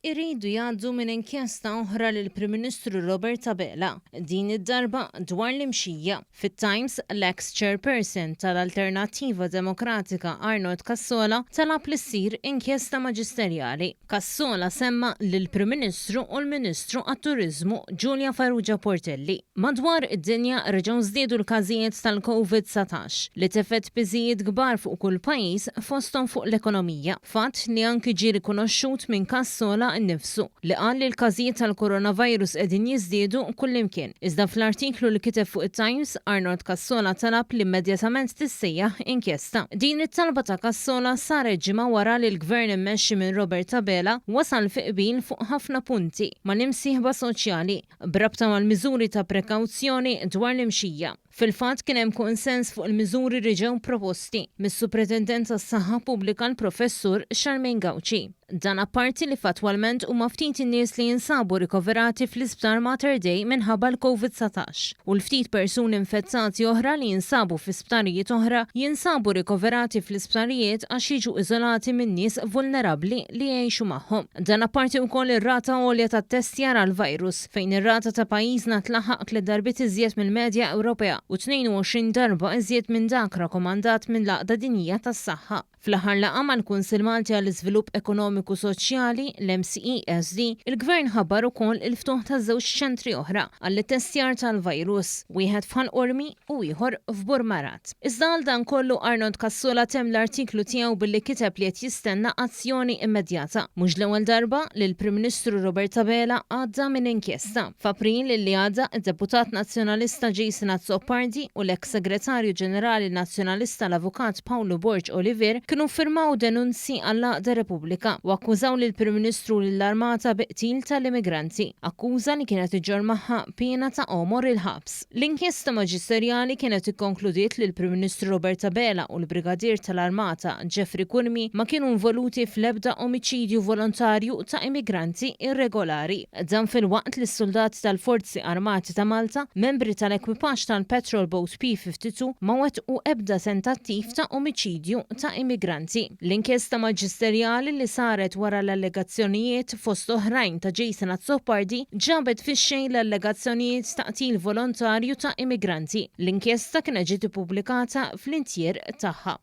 iridu jgħaddu minn inkjesta oħra lill-Prim Ministru Robert Abela, din id-darba dwar l-imxija. Fit-Times, l-eks CHAIRPERSON tal-Alternattiva Demokratika Arnold Cassola talab li ssir inkjesta maġisterjali. Cassola semma lill-Prim Ministru u l-Ministru għat-Turiżmu Julia Farrugia Portelli. Madwar id-dinja reġgħu żdiedu l-każijiet tal-COVID-19 li tefet biżijiet kbar fuq kull pajjiż fosthom fuq l-ekonomija. Fatt li anki ġie rikonoxxut minn Cassola nnifsu li qal li l-każijiet tal-coronavirus qegħdin jiżdiedu kullimkien. Iżda fl-artiklu li kiteb fuq it-Times, Arnold Cassola talab li immedjatament tissejjaħ inkjesta. Din it-talba ta' Cassola saret ġimgħa wara li l-Gvern immexxi minn Robert Abela wasal fi qbil fuq ħafna punti mal-imsieħba soċjali b'rabta mal-miżuri ta' prekawzjoni dwar l-imxija. Fil-fatt kien hemm konsens fuq il-miżuri li ġew proposti mis-Supretendent tas-Saħħa pubblika l-Professur Charmaine Gauci. Dan apparti li fatwalment huma ftit in-nies li jinsabu rikoverati fl-isptar Mater Dei minħabba l-COVID-19 u l-ftit persuni infettati oħra li jinsabu fi sptarijiet oħra jinsabu rikoverati fl-isptarijiet għax jiġu iżolati minn nies vulnerabbli li jgħixu magħhom. Dan apparti wkoll ir-rata għolja tat-testjar għall-virus fejn ir-rata ta' pajjiżna tlaħħaq li darbit iżjed mill-medja Ewropea u 22 darba iżjed minn dak rakkomandat minn l-Għaqda Dinjija tas-Saħħa. Fl-aħħar laqgħa mal-Kunsill Malti għall-Iżvilupp Ekonomiku Soċjali, l-MCESD, il-Gvern ħabbar ukoll il-ftuħ ta' żewġ ċentri oħra għall-testjar tal-virus, wieħed f'Ħanqormi u ieħor f'Burmarat. Iżda għal dan kollu Arnold Cassola temm l-artiklu tiegħu billi kiteb li qed jistenna azzjoni immedjata. Mhux l-ewwel darba li l-Prim Ministru Robert Abela għadda minn inkjesta. F'April li għadda id-Deputat Nazzjonalista Jason Azzopardi u l-eks Segretarju Ġenerali Nazzjonalista l-Avukat Paolo Borg Oliver kienu firmaw denunzi għall-Għaqda Repubblika u akkużaw lill-Prim Ministru lill-Armata biqtil tal-immigranti, akkuża li kienet iġġor magħha pena ta' omor il-ħabs. L-inkjesta maġisterjali kienet ikkonkludiet li l-Prim Ministru Robert Abela u l-Brigadier tal-Armata Jeffrey Kurmi ma kienu involuti fl-ebda omiċidju volontarju ta' immigranti irregolari. Dan filwaqt li s-soldati tal-Forzi Armati ta' Malta, membri tal-ekwipaġġ tal-Patrol Boat P-52 ma wettqu ebda tentattiv ta' omiċidju ta' immigranti. L-inkjesta maġisterjali li saret wara l-allegazzjonijiet fost oħrajn ta' Jason Azzopardi ġabet fix-xejn l-allegazzjonijiet ta' qtil volontarju ta' immigranti. L-inkjesta kienet ġiet ippubblikata fl-intjier tagħha.